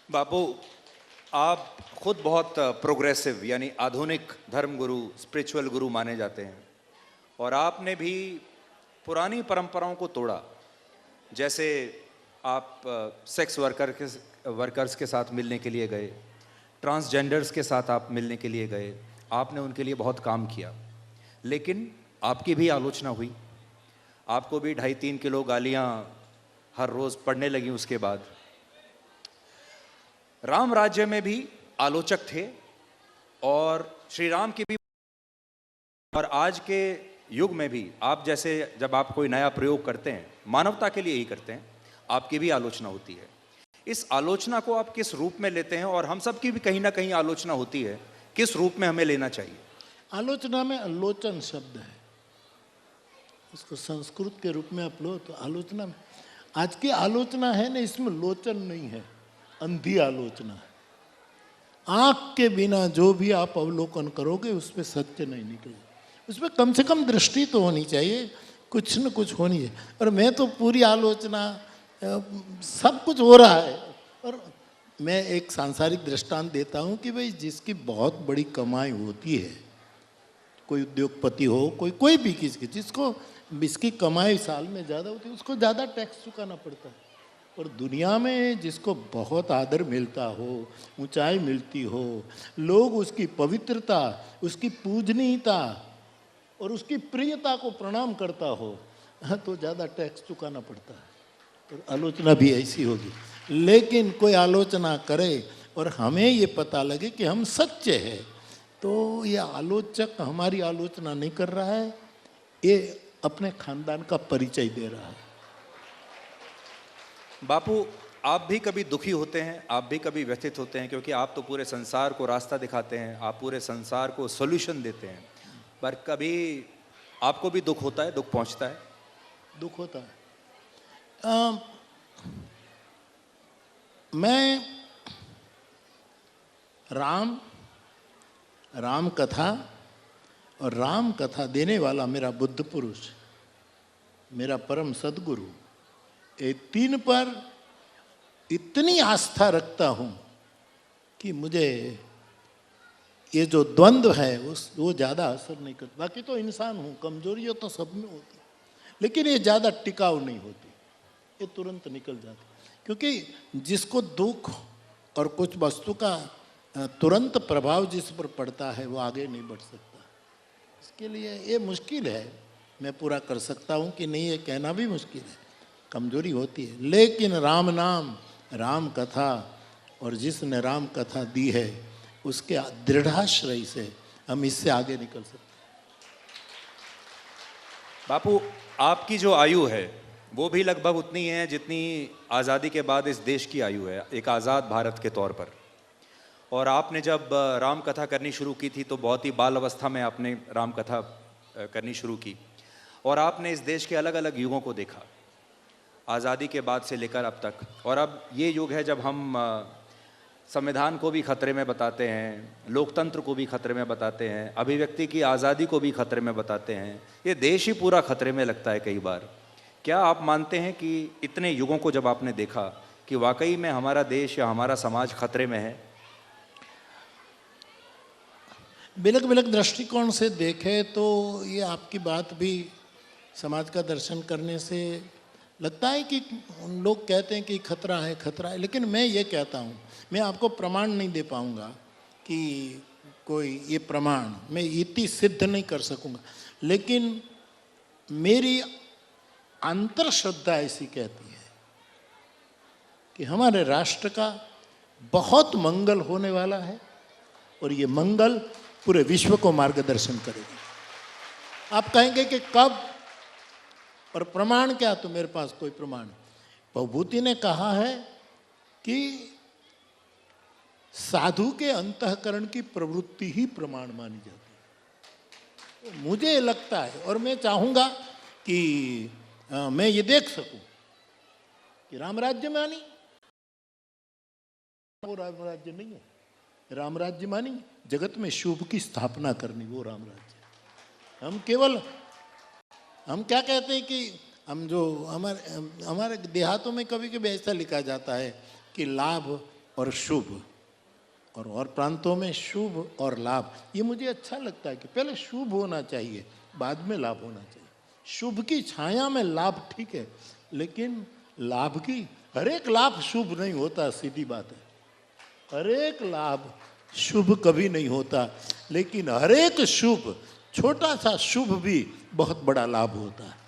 बापू, आप खुद बहुत प्रोग्रेसिव यानी आधुनिक धर्म गुरु, स्पिरिचुअल गुरु माने जाते हैं और आपने भी पुरानी परंपराओं को तोड़ा। जैसे आप सेक्स वर्कर्स के साथ मिलने के लिए गए, ट्रांसजेंडर्स के साथ आप मिलने के लिए गए, आपने उनके लिए बहुत काम किया, लेकिन आपकी भी आलोचना हुई। आपको भी 2.5-3 किलो गालियां हर रोज पड़ने लगी। उसके बाद राम राज्य में भी आलोचक थे और श्री राम की भी, और आज के युग में भी आप जैसे जब आप कोई नया प्रयोग करते हैं, मानवता के लिए ही करते हैं, आपकी भी आलोचना होती है। इस आलोचना को आप किस रूप में लेते हैं? और हम सब की भी कहीं ना कहीं आलोचना होती है, किस रूप में हमें लेना चाहिए? आलोचना में आलोचन शब्द है, उसको संस्कृत के रूप में आप लो तो आलोचना में, आज की आलोचना है ना, इसमें लोचन नहीं है, अंधी आलोचना है। आंख के बिना जो भी आप अवलोकन करोगे उसमें सत्य नहीं निकलेगा। उसमें कम से कम दृष्टि तो होनी चाहिए, कुछ न कुछ होनी है। और मैं तो पूरी आलोचना, सब कुछ हो रहा है। और मैं एक सांसारिक दृष्टांत देता हूँ कि भाई जिसकी बहुत बड़ी कमाई होती है, कोई उद्योगपति हो, कोई भी किसी, जिसको इसकी कमाई साल में ज़्यादा होती है, उसको ज़्यादा टैक्स चुकाना पड़ता है। और दुनिया में जिसको बहुत आदर मिलता हो, ऊंचाई मिलती हो, लोग उसकी पवित्रता, उसकी पूजनीयता और उसकी प्रियता को प्रणाम करता हो, तो ज़्यादा टैक्स चुकाना पड़ता है। और आलोचना भी ऐसी होगी। लेकिन कोई आलोचना करे और हमें ये पता लगे कि हम सच्चे हैं, तो ये आलोचक हमारी आलोचना नहीं कर रहा है, ये अपने खानदान का परिचय दे रहा है। बापू, आप भी कभी दुखी होते हैं, आप भी कभी व्यथित होते हैं, क्योंकि आप तो पूरे संसार को रास्ता दिखाते हैं, आप पूरे संसार को सॉल्यूशन देते हैं, पर कभी आपको भी दुख होता है, दुख पहुंचता है? दुख होता है। मैं राम कथा और राम कथा देने वाला मेरा बुद्ध पुरुष, मेरा परम सदगुरु, ये तीन पर इतनी आस्था रखता हूँ कि मुझे ये जो द्वंद्व है वो ज़्यादा असर नहीं करता। बाकी तो इंसान हूँ, कमजोरियाँ तो सब में होती, लेकिन ये ज़्यादा टिकाऊ नहीं होती, ये तुरंत निकल जाती। क्योंकि जिसको दुख और कुछ वस्तु का तुरंत प्रभाव जिस पर पड़ता है वो आगे नहीं बढ़ सकता। इसके लिए ये मुश्किल है, मैं पूरा कर सकता हूँ कि नहीं, ये कहना भी मुश्किल है, कमजोरी होती है। लेकिन राम नाम, राम कथा और जिसने राम कथा दी है उसके दृढ़ाश्रय से हम इससे आगे निकल सकते हैं। बापू, आपकी जो आयु है वो भी लगभग उतनी है जितनी आज़ादी के बाद इस देश की आयु है, एक आज़ाद भारत के तौर पर। और आपने जब राम कथा करनी शुरू की थी तो बहुत ही बाल अवस्था में आपने राम कथा करनी शुरू की, और आपने इस देश के अलग अलग युगों को देखा, आज़ादी के बाद से लेकर अब तक। और अब ये युग है जब हम संविधान को भी खतरे में बताते हैं, लोकतंत्र को भी खतरे में बताते हैं, अभिव्यक्ति की आज़ादी को भी खतरे में बताते हैं। ये देश ही पूरा खतरे में लगता है कई बार। क्या आप मानते हैं कि इतने युगों को जब आपने देखा कि वाकई में हमारा देश या हमारा समाज खतरे में है? बिलक बिलक दृष्टिकोण से देखे तो ये आपकी बात भी समाज का दर्शन करने से लगता है कि लोग कहते हैं कि खतरा है, खतरा है। लेकिन मैं ये कहता हूँ, मैं आपको प्रमाण नहीं दे पाऊँगा कि कोई ये प्रमाण, मैं इति सिद्ध नहीं कर सकूँगा, लेकिन मेरी अंतर श्रद्धा ऐसी कहती है कि हमारे राष्ट्र का बहुत मंगल होने वाला है और ये मंगल पूरे विश्व को मार्गदर्शन करेगा। आप कहेंगे कि कब और प्रमाण क्या? तो मेरे पास कोई प्रमाण नहीं। भवभूति ने कहा है कि साधु के अंतःकरण की प्रवृत्ति ही प्रमाण मानी जाती है। तो मुझे लगता है और मैं चाहूंगा कि मैं ये देख सकूं कि राम राज्य मानी, वो राम राज्य नहीं है। राम राज्य मानी जगत में शुभ की स्थापना करनी, वो राम राज्य। हम केवल, हम क्या कहते हैं कि हम जो हमारे देहातों में कभी कभी ऐसा लिखा जाता है कि लाभ और शुभ, और प्रांतों में शुभ और लाभ। ये मुझे अच्छा लगता है कि पहले शुभ होना चाहिए, बाद में लाभ होना चाहिए। शुभ की छाया में लाभ ठीक है, लेकिन लाभ की हर एक लाभ शुभ नहीं होता, सीधी बात है। हर एक लाभ शुभ कभी नहीं होता, लेकिन हर एक शुभ, छोटा सा शुभ भी बहुत बड़ा लाभ होता है।